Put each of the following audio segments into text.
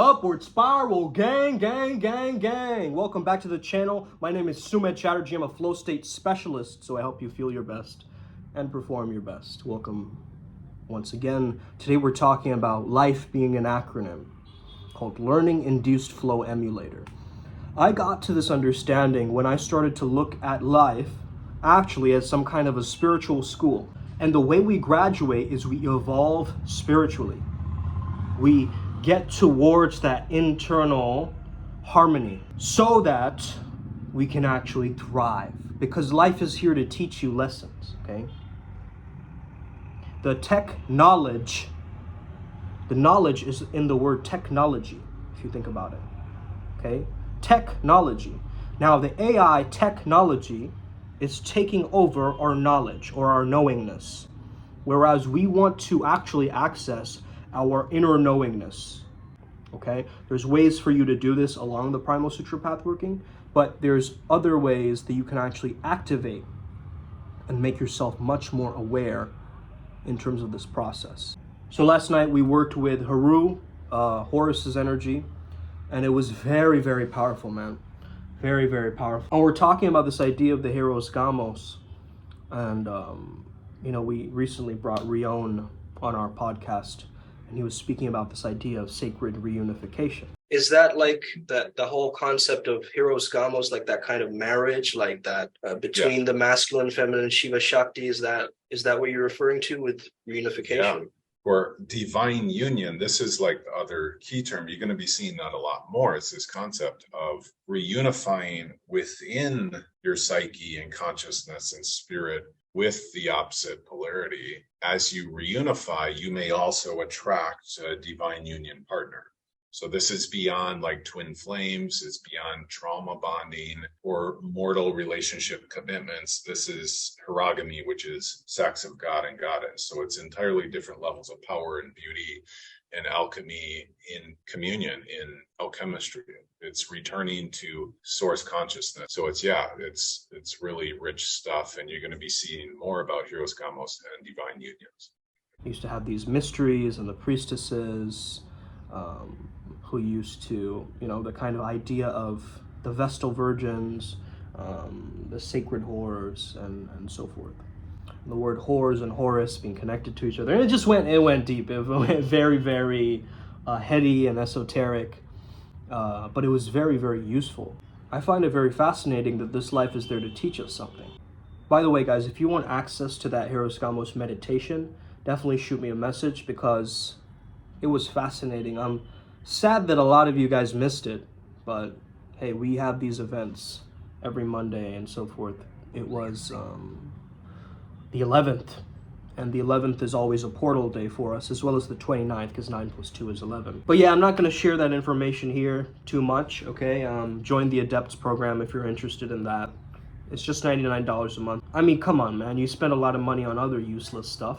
Upward spiral, gang, gang, gang, gang. Welcome back to the channel. My name is Sumedh Chatterjee. I'm a flow state specialist, so I help you feel your best and perform your best. Welcome once again. Today we're talking about life being an acronym called Learning Induced Flow Emulator. I got to this understanding when I started to look at life actually as some kind of a spiritual school. And the way we graduate is we evolve spiritually. We get towards that internal harmony so that we can actually thrive, because life is here to teach you lessons, okay? The knowledge is in the word technology, if you think about it, okay? Technology. Now the AI technology is taking over our knowledge or our knowingness, whereas we want to actually access our inner knowingness, okay? There's ways for you to do this along the Primal Sutra path working, but there's other ways that you can actually activate and make yourself much more aware in terms of this process. So last night we worked with Haru, Horus's energy, and it was very, very powerful, man. Very, very powerful. And we're talking about this idea of the Heros Gamos, and we recently brought Rion on our podcast, and he was speaking about this idea of sacred reunification. Is that like the whole concept of Heros Gamos, like that kind of marriage, like that between the masculine and feminine Shiva Shakti? Is that what you're referring to with reunification? Yeah. Or divine union. This is like the other key term. You're going to be seeing that a lot more. It's this concept of reunifying within your psyche and consciousness and spirit with the opposite polarity. As you reunify, you may also attract a divine union partner. So this is beyond like twin flames, it's beyond trauma bonding or mortal relationship commitments. This is herogamy, which is sex of God and goddess. So it's entirely different levels of power and beauty and alchemy in communion, in alchemistry. It's returning to source consciousness. So it's really rich stuff, and you're going to be seeing more about Heros Gamos and divine unions. We used to have these mysteries and the priestesses, who used to, the kind of idea of the Vestal Virgins, the sacred whores, and so forth. The word whores and Horus being connected to each other. And it went deep. It went very, very heady and esoteric, but it was very, very useful. I find it very fascinating that this life is there to teach us something. By the way, guys, if you want access to that Heros Gamos meditation, definitely shoot me a message, because it was fascinating. I'm sad that a lot of you guys missed it, but hey, we have these events every Monday and so forth. It was the 11th, and the 11th is always a portal day for us, as well as the 29th, because 9 plus 2 is 11. But yeah, I'm not going to share that information here too much, okay? Join the Adepts program if you're interested in that. It's just $99 a month. I mean, come on, man. You spend a lot of money on other useless stuff.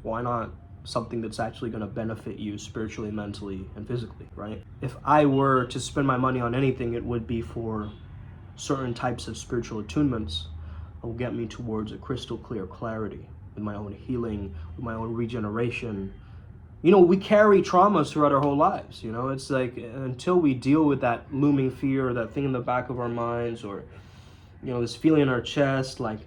Why not something that's actually going to benefit you spiritually, mentally, and physically, right? If I were to spend my money on anything, it would be for certain types of spiritual attunements that will get me towards a crystal clear clarity with my own healing, with my own regeneration. We carry traumas throughout our whole lives, It's like until we deal with that looming fear, or that thing in the back of our minds, or, this feeling in our chest, like,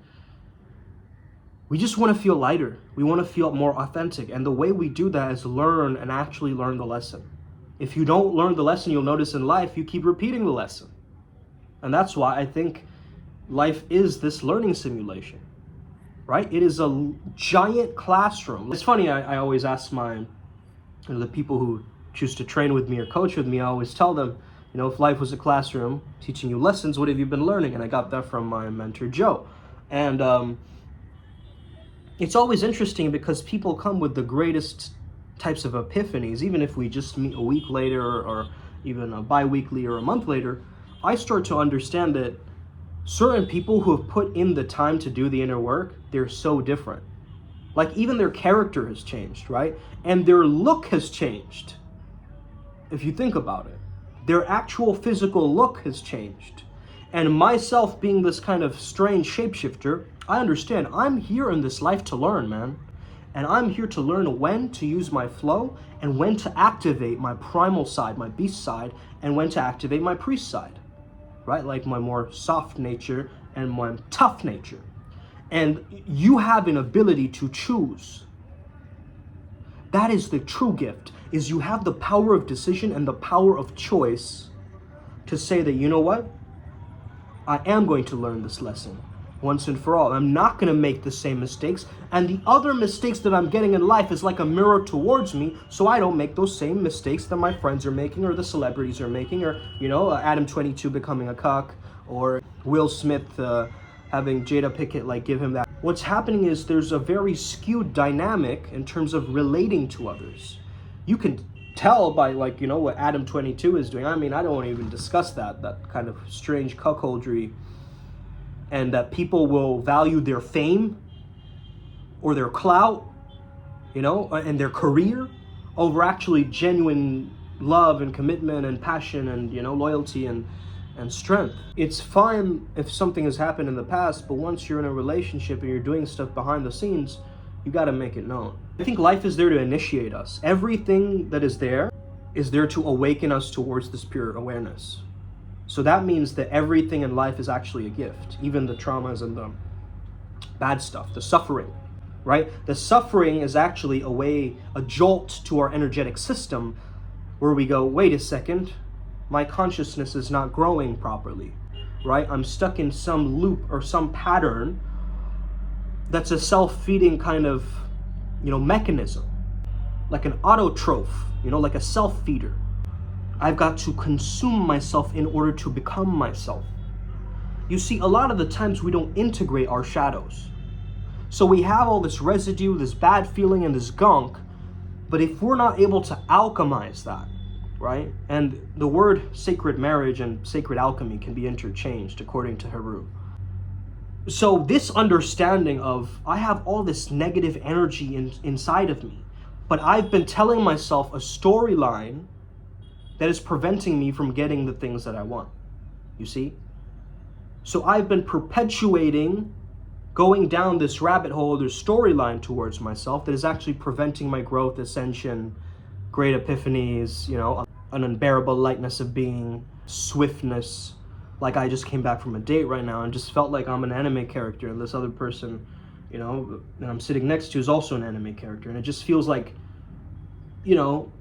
we just want to feel lighter. We want to feel more authentic. And the way we do that is learn and actually learn the lesson. If you don't learn the lesson, you'll notice in life, you keep repeating the lesson. And that's why I think life is this learning simulation, right? It is a giant classroom. It's funny, I always ask the people who choose to train with me or coach with me, I always tell them, if life was a classroom teaching you lessons, what have you been learning? And I got that from my mentor, Joe. And it's always interesting, because people come with the greatest types of epiphanies. Even if we just meet a week later, or even a bi-weekly or a month later, I start to understand that certain people who have put in the time to do the inner work, they're so different. Like, even their character has changed, right? And their look has changed. If you think about it, their actual physical look has changed. And myself being this kind of strange shapeshifter, I understand I'm here in this life to learn, man. And I'm here to learn when to use my flow and when to activate my primal side, my beast side, and when to activate my priest side, right? Like my more soft nature and my tough nature. And you have an ability to choose. That is the true gift, is you have the power of decision and the power of choice to say that, you know what? I am going to learn this lesson once and for all. I'm not going to make the same mistakes. And the other mistakes that I'm getting in life is like a mirror towards me, so I don't make those same mistakes that my friends are making or the celebrities are making, or, you know, Adam 22 becoming a cuck, or Will Smith having Jada Pinkett like give him that. What's happening is there's a very skewed dynamic in terms of relating to others. You can tell by, like, you know, what Adam 22 is doing. I mean, I don't want to even discuss that kind of strange cuckoldry, and that people will value their fame or their clout, you know, and their career over actually genuine love and commitment and passion and, you know, loyalty and strength. It's fine if something has happened in the past, but once you're in a relationship and you're doing stuff behind the scenes, you got to make it known. I think life is there to initiate us. Everything that is there to awaken us towards this pure awareness. So that means that everything in life is actually a gift, even the traumas and the bad stuff, the suffering, right? The suffering is actually a jolt to our energetic system where we go, wait a second, my consciousness is not growing properly, right? I'm stuck in some loop or some pattern that's a self-feeding kind of, you know, mechanism, like an autotroph, you know, like a self-feeder. I've got to consume myself in order to become myself. You see, a lot of the times we don't integrate our shadows. So we have all this residue, this bad feeling, and this gunk, but if we're not able to alchemize that, right? And the word sacred marriage and sacred alchemy can be interchanged according to Haru. So this understanding of, I have all this negative energy inside of me, but I've been telling myself a storyline that is preventing me from getting the things that I want, you see? So I've been perpetuating going down this rabbit hole, this storyline towards myself that is actually preventing my growth, ascension, great epiphanies, you know, an unbearable lightness of being, swiftness. Like I just came back from a date right now and just felt like I'm an anime character, and this other person, you know, that I'm sitting next to is also an anime character. And it just feels like, you know,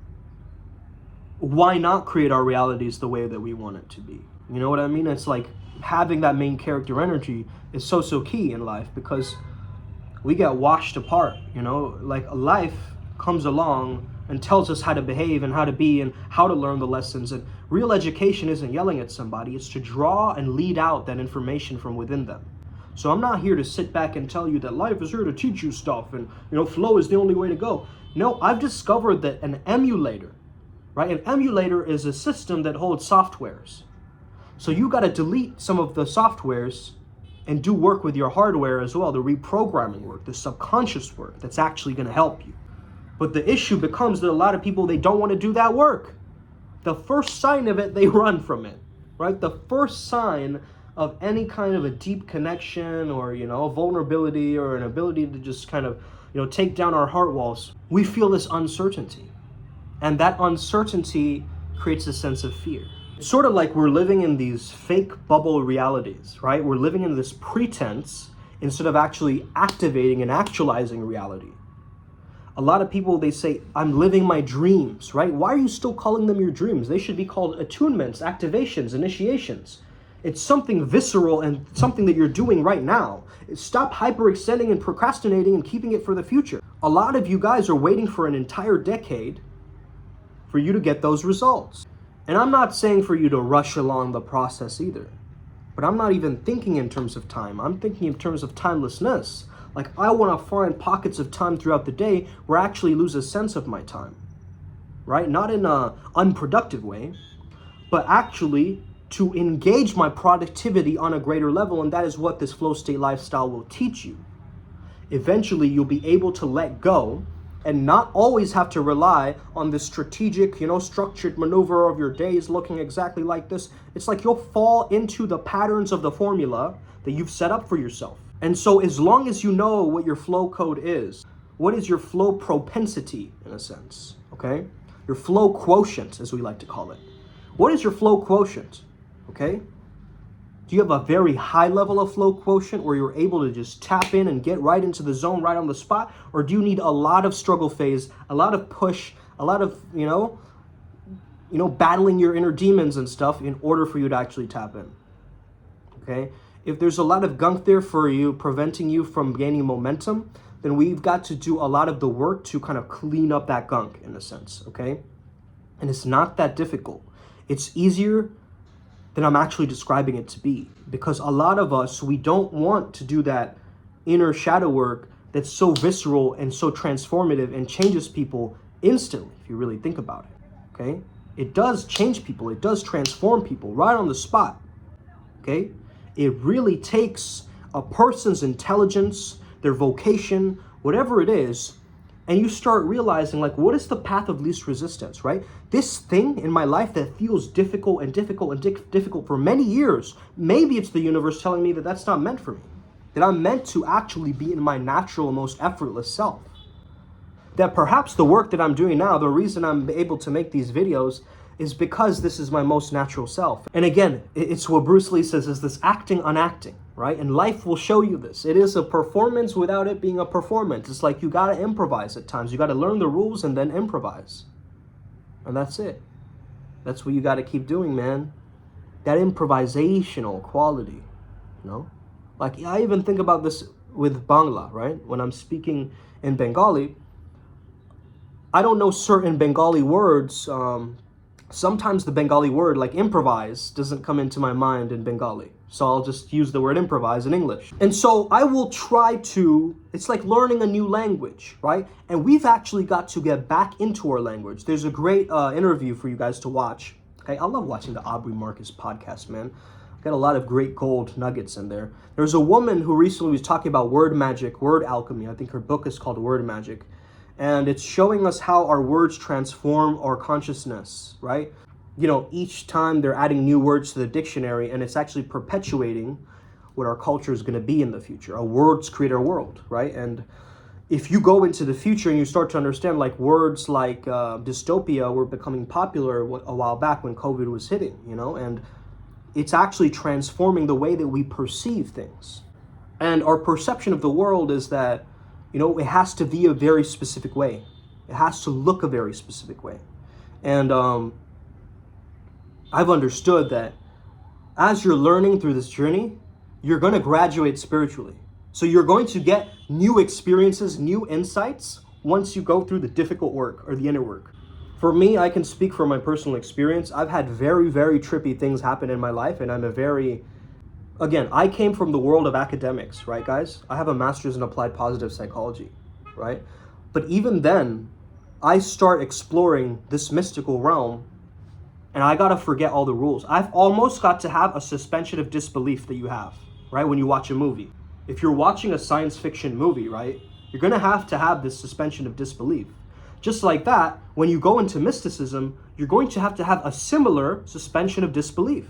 why not create our realities the way that we want it to be? You know what I mean? It's like having that main character energy is so key in life, because we get washed apart, you know, like life comes along and tells us how to behave and how to be and how to learn the lessons. And real education isn't yelling at somebody, it's to draw and lead out that information from within them. So I'm not here to sit back and tell you that life is here to teach you stuff and, you know, flow is the only way to go. No, I've discovered that an emulator, right? An emulator is a system that holds softwares. So you got to delete some of the softwares and do work with your hardware as well, the reprogramming work, the subconscious work that's actually going to help you. But the issue becomes that a lot of people, they don't want to do that work. The first sign of it, they run from it, right? The first sign of any kind of a deep connection or, you know, vulnerability or an ability to just kind of, you know, take down our heart walls, we feel this uncertainty. And that uncertainty creates a sense of fear. It's sort of like we're living in these fake bubble realities, right? We're living in this pretense instead of actually activating and actualizing reality. A lot of people, they say, I'm living my dreams, right? Why are you still calling them your dreams? They should be called attunements, activations, initiations. It's something visceral and something that you're doing right now. Stop hyperextending and procrastinating and keeping it for the future. A lot of you guys are waiting for an entire decade for you to get those results. And I'm not saying for you to rush along the process either, but I'm not even thinking in terms of time. I'm thinking in terms of timelessness. Like, I want to find pockets of time throughout the day where I actually lose a sense of my time, right? Not in an unproductive way, but actually to engage my productivity on a greater level. And that is what this flow state lifestyle will teach you. Eventually, you'll be able to let go and not always have to rely on the strategic, you know, structured maneuver of your days looking exactly like this. It's like you'll fall into the patterns of the formula that you've set up for yourself. And so as long as you know what your flow code is, What is your flow propensity, in a sense, okay? Your flow quotient, as we like to call it. What is your flow quotient, okay? Do you have a very high level of flow quotient where you're able to just tap in and get right into the zone right on the spot? Or do you need a lot of struggle phase, a lot of push, a lot of, battling your inner demons and stuff in order for you to actually tap in, okay? If there's a lot of gunk there for you, preventing you from gaining momentum, then we've got to do a lot of the work to kind of clean up that gunk, in a sense, okay? And it's not that difficult. It's easier than I'm actually describing it to be, because a lot of us, we don't want to do that inner shadow work that's so visceral and so transformative and changes people instantly, if you really think about it, okay? It does change people. It does transform people right on the spot, okay? It really takes a person's intelligence, their vocation, whatever it is, and you start realizing, like, what is the path of least resistance, right? This thing in my life that feels difficult for many years, maybe it's the universe telling me that that's not meant for me, that I'm meant to actually be in my natural, most effortless self. That perhaps the work that I'm doing now, the reason I'm able to make these videos is because this is my most natural self. And again, it's what Bruce Lee says is this acting unacting, right? And life will show you this. It is a performance without it being a performance. It's like you gotta improvise at times. You gotta learn the rules and then improvise. And that's it. That's what you gotta keep doing, man. That improvisational quality, Like, I even think about this with Bangla, right? When I'm speaking in Bengali, I don't know certain Bengali words. Sometimes the Bengali word, like improvise, doesn't come into my mind in Bengali. So I'll just use the word improvise in English. And so I will try to, it's like learning a new language, right? And we've actually got to get back into our language. There's a great interview for you guys to watch. Okay, I love watching the Aubrey Marcus podcast, man. Got a lot of great gold nuggets in there. There's a woman who recently was talking about word magic, word alchemy. I think her book is called Word Magic. And it's showing us how our words transform our consciousness, right? Each time they're adding new words to the dictionary, and it's actually perpetuating what our culture is going to be in the future. Our words create our world, right? And if you go into the future and you start to understand, like, words like dystopia were becoming popular a while back when COVID was hitting, and it's actually transforming the way that we perceive things. And our perception of the world is that, it has to be a very specific way. It has to look a very specific way. And I've understood that as you're learning through this journey, you're going to graduate spiritually. So you're going to get new experiences, new insights once you go through the difficult work or the inner work. For me, I can speak from my personal experience. I've had very, very trippy things happen in my life, and Again, I came from the world of academics, right, guys? I have a master's in applied positive psychology, right? But even then, I start exploring this mystical realm, and I gotta forget all the rules. I've almost got to have a suspension of disbelief that you have, right, when you watch a movie. If you're watching a science fiction movie, right, you're gonna have to have this suspension of disbelief. Just like that, when you go into mysticism, you're going to have a similar suspension of disbelief.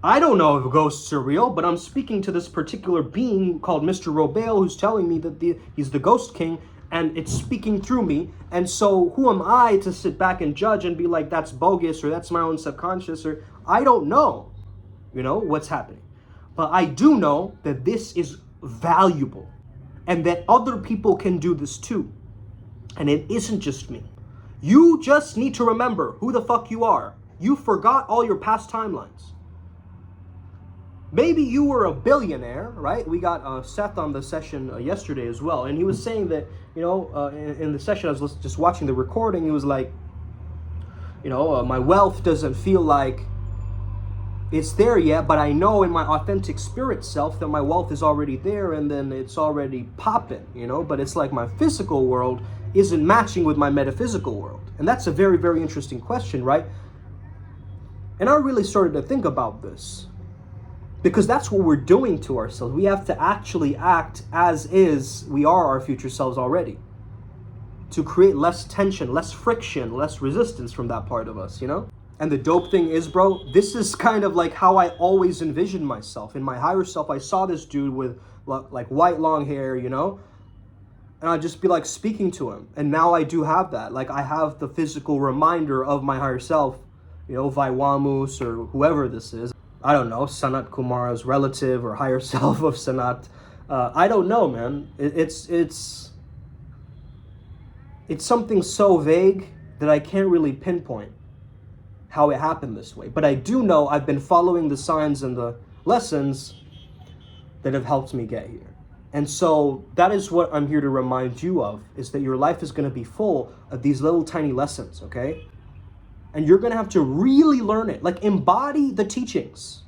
I don't know if ghosts are real, but I'm speaking to this particular being called Mr. Robale, who's telling me that he's the ghost king, and it's speaking through me. And so who am I to sit back and judge and be like, that's bogus, or that's my own subconscious, or I don't know, what's happening. But I do know that this is valuable and that other people can do this too. And it isn't just me. You just need to remember who the fuck you are. You forgot all your past timelines. Maybe you were a billionaire, right? We got Seth on the session yesterday as well. And he was saying that, in the session, I was just watching the recording. He was like, my wealth doesn't feel like it's there yet, but I know in my authentic spirit self that my wealth is already there, and then it's already popping, but it's like my physical world isn't matching with my metaphysical world. And that's a very, very interesting question, right? And I really started to think about this. Because that's what we're doing to ourselves. We have to actually act as is we are our future selves already. To create less tension, less friction, less resistance from that part of us, And the dope thing is, bro, this is kind of like how I always envisioned myself. In my higher self, I saw this dude with like white long hair, And I'd just be like speaking to him. And now I do have that. Like I have the physical reminder of my higher self, you know, Vaiwamus or whoever this is. I don't know, Sanat Kumar's relative or higher self of Sanat. I don't know, man. It's something so vague that I can't really pinpoint how it happened this way. But I do know I've been following the signs and the lessons that have helped me get here. And so that is what I'm here to remind you of, is that your life is going to be full of these little tiny lessons, okay? And you're going to have to really learn it, like embody the teachings.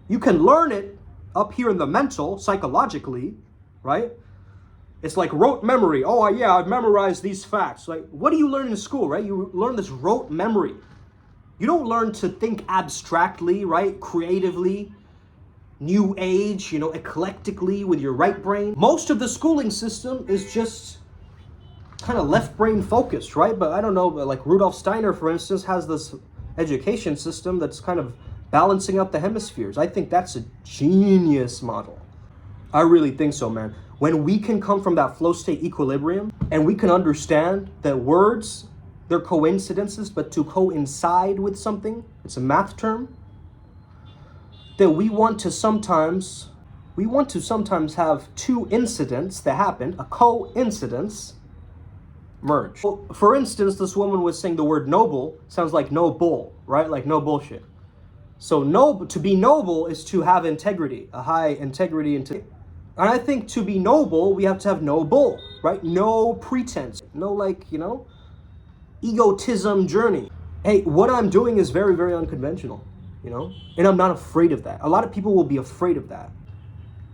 You can learn it up here in the mental, psychologically, right? It's like rote memory. Oh, yeah, I've memorized these facts. Like, what do you learn in school, right? You learn this rote memory. You don't learn to think abstractly, right? Creatively, new age, you know, eclectically with your right brain. Most of the schooling system is just kind of left brain focused, right? But I don't know, like Rudolf Steiner, for instance, has this education system that's kind of balancing out the hemispheres. I think that's a genius model. I really think so, man. When we can come from that flow state equilibrium and we can understand that words, they're coincidences, but to coincide with something, it's a math term, that we want to sometimes have two incidents that happen, a coincidence, merge. Well, for instance, this woman was saying the word noble sounds like no bull, right? Like no bullshit. So noble, to be noble is to have integrity, a high integrity. And I think to be noble, we have to have no bull, right? No pretense, no like, you know, egotism journey. Hey, what I'm doing is very, very unconventional, you know? And I'm not afraid of that. A lot of people will be afraid of that.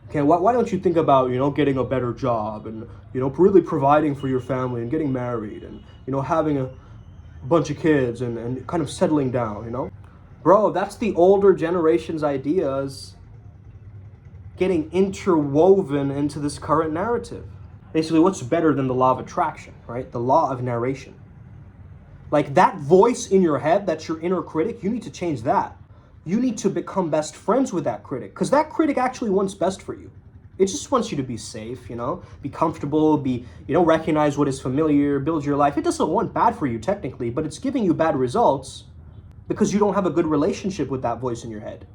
Okay, why don't you think about, you know, getting a better job and, you know, really providing for your family and getting married and, you know, having a bunch of kids and kind of settling down, you know? Bro, that's the older generation's ideas getting interwoven into this current narrative. Basically, what's better than the law of attraction, right? The law of narration. Like that voice in your head, that's your inner critic, you need to change that. You need to become best friends with that critic, because that critic actually wants best for you. It just wants you to be safe, you know, be comfortable, be, you know, recognize what is familiar, build your life. It doesn't want bad for you technically, but it's giving you bad results because you don't have a good relationship with that voice in your head.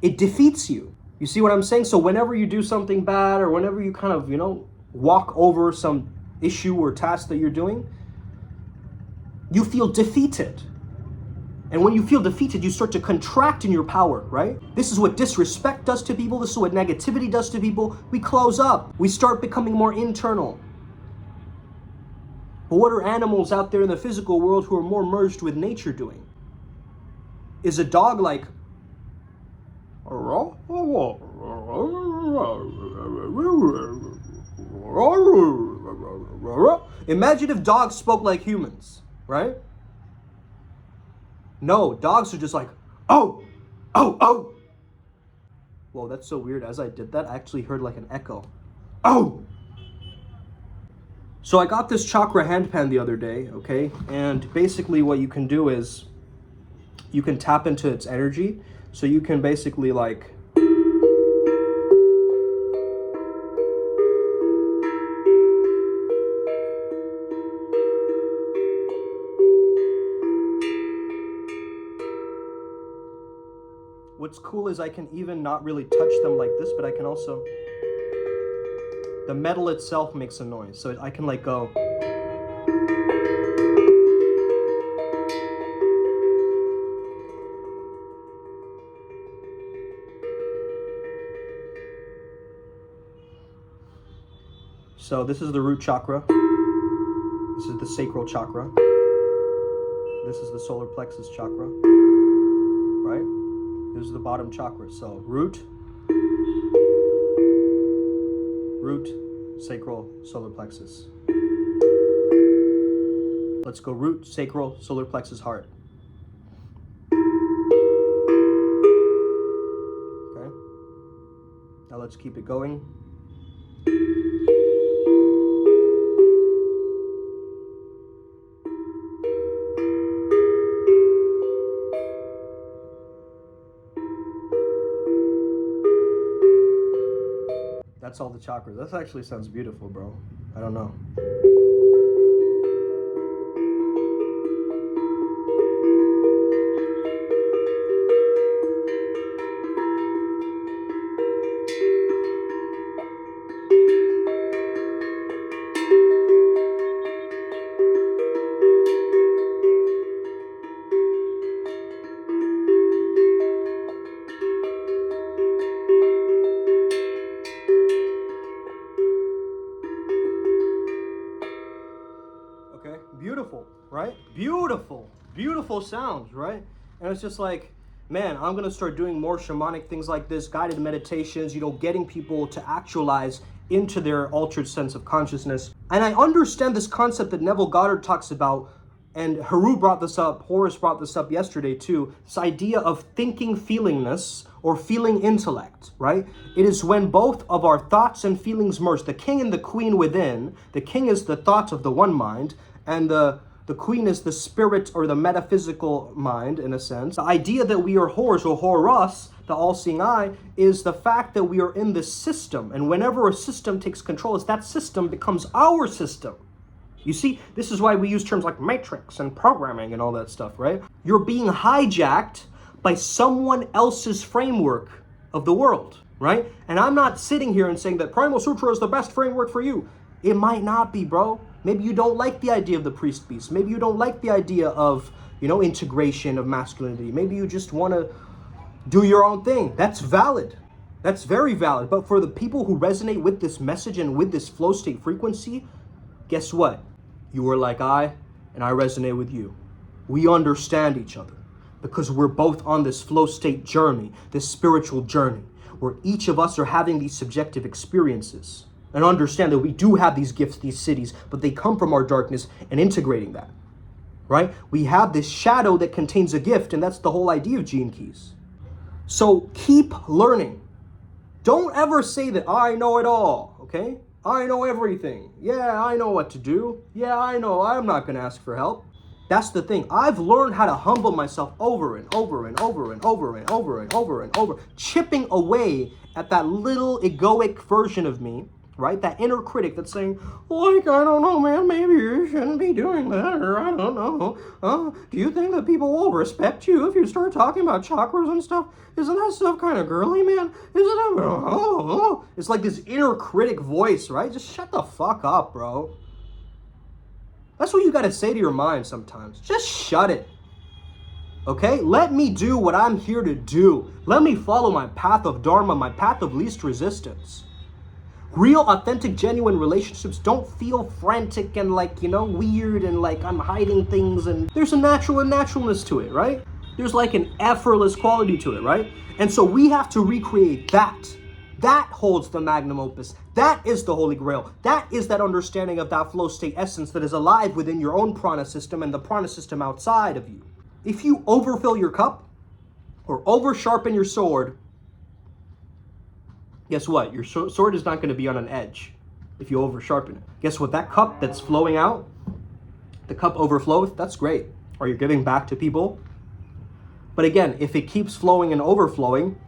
It defeats you. You see what I'm saying? So whenever you do something bad or whenever you kind of, you know, walk over some issue or task that you're doing, you feel defeated. And when you feel defeated, you start to contract in your power, right? This is what disrespect does to people. This is what negativity does to people. We close up. We start becoming more internal. But what are animals out there in the physical world who are more merged with nature doing? Is a dog like... Imagine if dogs spoke like humans, right? No, dogs are just like, oh, oh, oh. Whoa, that's so weird. As I did that, I actually heard like an echo. Oh! So I got this chakra handpan the other day, okay? And basically what you can do is you can tap into its energy. So you can basically like... What's cool is I can even not really touch them like this, but I can also... The metal itself makes a noise, so I can like go... So this is the root chakra. This is the sacral chakra. This is the solar plexus chakra, right? This is the bottom chakra. So root, sacral, solar plexus. Let's go root, sacral, solar plexus, heart. Okay. Now let's keep it going. That's all the chakras. That actually sounds beautiful, bro. I don't know. Okay, beautiful, right? Beautiful sounds, right? And it's just like, man, I'm gonna start doing more shamanic things like this, guided meditations, getting people to actualize into their altered sense of consciousness. And I understand this concept that Neville Goddard talks about, and Haru brought this up, Horace brought this up yesterday too, this idea of thinking feelingness or feeling intellect, right? It is when both of our thoughts and feelings merge, the king and the queen within. The king is the thought of the one mind, and the queen is the spirit or the metaphysical mind, in a sense. The idea that we are Horus or Horus, the all-seeing eye, is the fact that we are in this system. And whenever a system takes control, that system becomes our system. You see, this is why we use terms like matrix and programming and all that stuff, right? You're being hijacked by someone else's framework of the world, right? And I'm not sitting here and saying that Primal Sutra is the best framework for you. It might not be, bro. Maybe you don't like the idea of the priest beast. Maybe you don't like the idea of, integration of masculinity. Maybe you just want to do your own thing. That's valid. That's very valid. But for the people who resonate with this message and with this flow state frequency, guess what? You are like I, and I resonate with you. We understand each other because we're both on this flow state journey, this spiritual journey, where each of us are having these subjective experiences. And understand that we do have these gifts, these cities, but they come from our darkness and integrating that, right? We have this shadow that contains a gift, and that's the whole idea of Gene Keys. So keep learning. Don't ever say that I know it all, okay? I know everything. Yeah, I know what to do. Yeah, I know. I'm not going to ask for help. That's the thing. I've learned how to humble myself over and over and over and over and over and over and over, chipping away at that little egoic version of me, right? That inner critic that's saying, like, I don't know, man, maybe you shouldn't be doing that, or I don't know. Do you think that people will respect you if you start talking about chakras and stuff? Isn't that stuff kind of girly, man? Isn't it? It's like this inner critic voice, right? Just shut the fuck up, bro. That's what you gotta say to your mind sometimes. Just shut it. Okay? Let me do what I'm here to do. Let me follow my path of dharma, my path of least resistance. Real, authentic, genuine relationships don't feel frantic and weird and like I'm hiding things, and there's a naturalness to it, right? There's like an effortless quality to it, right? And so we have to recreate that. That holds the magnum opus. That is the holy grail. That is that understanding of that flow state essence that is alive within your own prana system and the prana system outside of you. If you overfill your cup or over sharpen your sword, guess what? Your sword is not going to be on an edge if you over sharpen it. Guess what? That cup that's flowing out, the cup overflows, that's great. Or you're giving back to people. But again, if it keeps flowing and overflowing,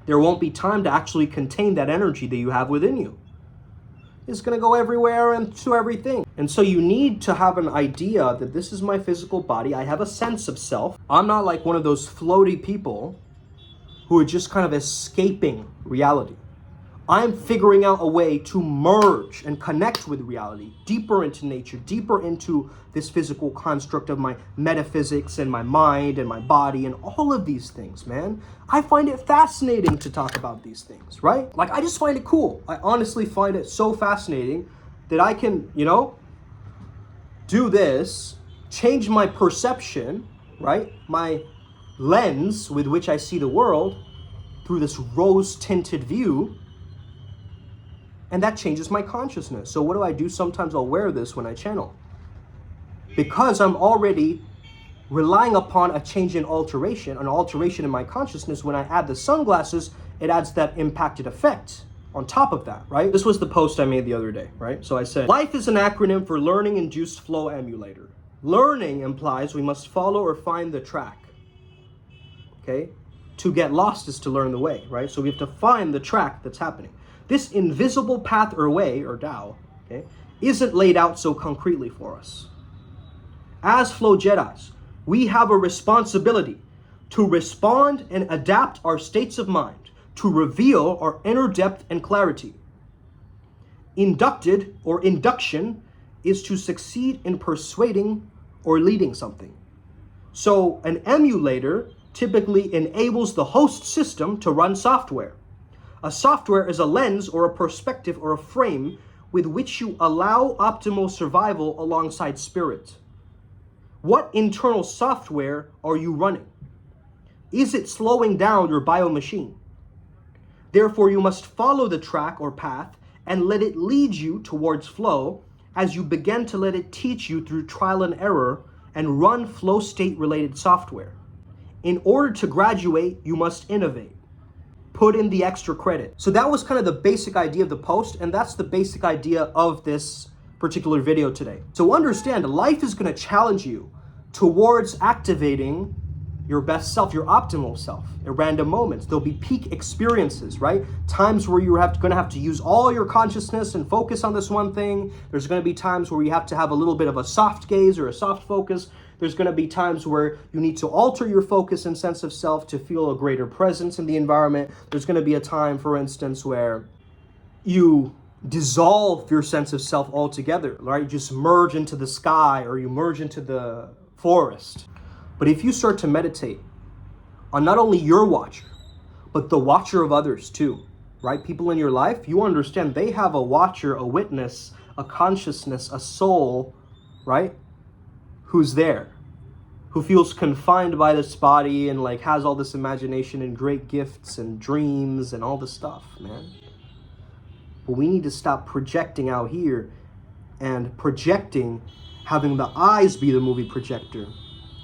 there won't be time to actually contain that energy that you have within you. It's going to go everywhere and to everything. And so you need to have an idea that this is my physical body. I have a sense of self. I'm not like one of those floaty people who are just kind of escaping reality. I'm figuring out a way to merge and connect with reality, deeper into nature, deeper into this physical construct of my metaphysics and my mind and my body and all of these things, man. I find it fascinating to talk about these things, right? Like, I just find it cool. I honestly find it so fascinating that I can, do this, change my perception, right? My lens with which I see the world through this rose-tinted view, and that changes my consciousness. So what do? Sometimes I'll wear this when I channel. Because I'm already relying upon a change in alteration, an alteration in my consciousness. When I add the sunglasses, it adds that impacted effect on top of that, right? This was the post I made the other day, right? So I said, life is an acronym for Learning Induced Flow Emulator. Learning implies we must follow or find the track, okay? To get lost is to learn the way, right? So we have to find the track that's happening. This invisible path or way, or Tao, okay, isn't laid out so concretely for us. As Flow Jedis, we have a responsibility to respond and adapt our states of mind to reveal our inner depth and clarity. Inducted or induction is to succeed in persuading or leading something. So an emulator typically enables the host system to run software. A software is a lens or a perspective or a frame with which you allow optimal survival alongside spirit. What internal software are you running? Is it slowing down your biomachine? Therefore, you must follow the track or path and let it lead you towards flow as you begin to let it teach you through trial and error and run flow state related software. In order to graduate, you must innovate. Put in the extra credit. So that was kind of the basic idea of the post, and that's the basic idea of this particular video today. So understand, life is going to challenge you towards activating your best self, your optimal self, at random moments. There'll be peak experiences, right? Times where you're going to have to use all your consciousness and focus on this one thing. There's going to be times where you have to have a little bit of a soft gaze or a soft focus. There's going to be times where you need to alter your focus and sense of self to feel a greater presence in the environment. There's going to be a time, for instance, where you dissolve your sense of self altogether, right? You just merge into the sky or you merge into the forest. But if you start to meditate on not only your watcher, but the watcher of others too, right? People in your life, you understand they have a watcher, a witness, a consciousness, a soul, right? Who's there, who feels confined by this body and like has all this imagination and great gifts and dreams and all this stuff, man. But we need to stop projecting out here and projecting, having the eyes be the movie projector,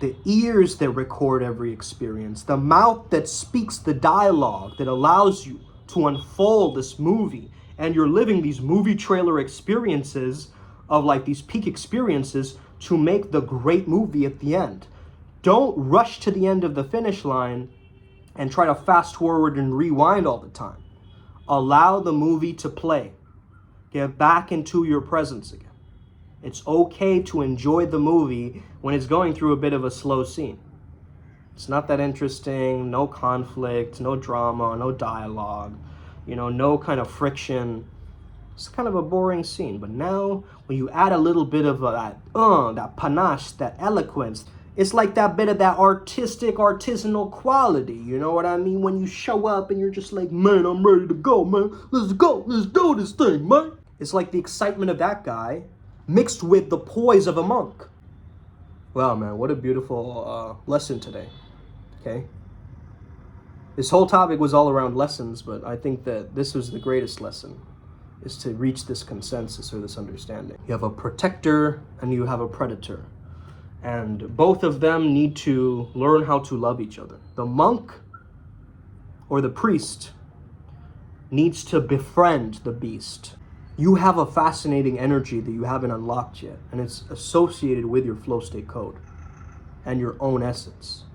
the ears that record every experience, the mouth that speaks the dialogue that allows you to unfold this movie. And you're living these movie trailer experiences of like these peak experiences to make the great movie at the end. Don't rush to the end of the finish line and try to fast forward and rewind all the time. Allow the movie to play. Get back into your presence again. It's okay to enjoy the movie when it's going through a bit of a slow scene. It's not that interesting, no conflict, no drama, no dialogue, no kind of friction. It's kind of a boring scene. But now, when you add a little bit of that panache, that eloquence, it's like that bit of that artisanal quality. You know what I mean? When you show up and you're just like, man, I'm ready to go, man. Let's go. Let's do this thing, man. It's like the excitement of that guy mixed with the poise of a monk. Wow, man, what a beautiful lesson today, okay? This whole topic was all around lessons, but I think that this was the greatest lesson, is to reach this consensus or this understanding. You have a protector and you have a predator, and both of them need to learn how to love each other. The monk or the priest needs to befriend the beast. You have a fascinating energy that you haven't unlocked yet, and it's associated with your flow state code and your own essence.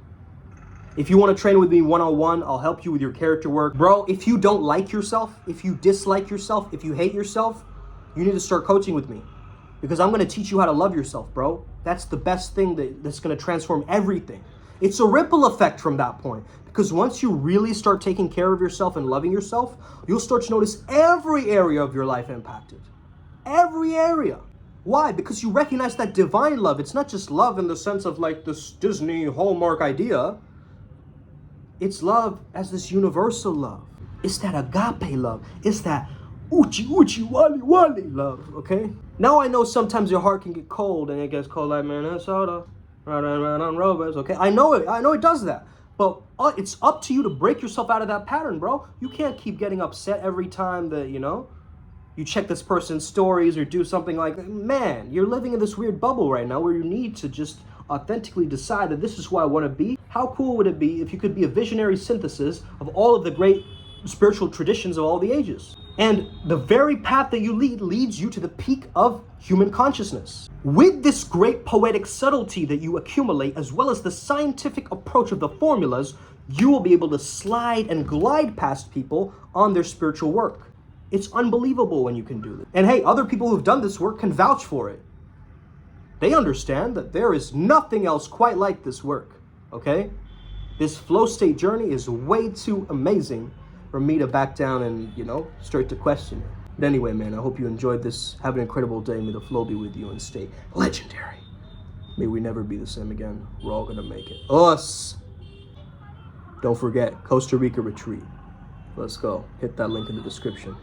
If you want to train with me one-on-one, I'll help you with your character work. Bro, if you don't like yourself, if you dislike yourself, if you hate yourself, you need to start coaching with me, because I'm going to teach you how to love yourself, bro. That's the best thing that's going to transform everything. It's a ripple effect from that point, because once you really start taking care of yourself and loving yourself, you'll start to notice every area of your life impacted. Every area. Why? Because you recognize that divine love. It's not just love in the sense of like this Disney Hallmark idea. It's love as this universal love. It's that agape love. It's that uchi uchi wali wali love, okay? Now I know sometimes your heart can get cold, and it gets cold like Minnesota. Right on robots, okay? I know it does that. But it's up to you to break yourself out of that pattern, bro. You can't keep getting upset every time that, you check this person's stories or do something like that. Man, you're living in this weird bubble right now where you need to just authentically decide that this is who I want to be. How cool would it be if you could be a visionary synthesis of all of the great spiritual traditions of all the ages? And the very path that you lead leads you to the peak of human consciousness. With this great poetic subtlety that you accumulate, as well as the scientific approach of the formulas, you will be able to slide and glide past people on their spiritual work. It's unbelievable when you can do this. And hey, other people who've done this work can vouch for it. They understand that there is nothing else quite like this work, okay? This flow state journey is way too amazing for me to back down and, start to question it. But anyway, man, I hope you enjoyed this. Have an incredible day. May the flow be with you and stay legendary. May we never be the same again. We're all gonna make it. Us! Don't forget, Costa Rica Retreat. Let's go. Hit that link in the description.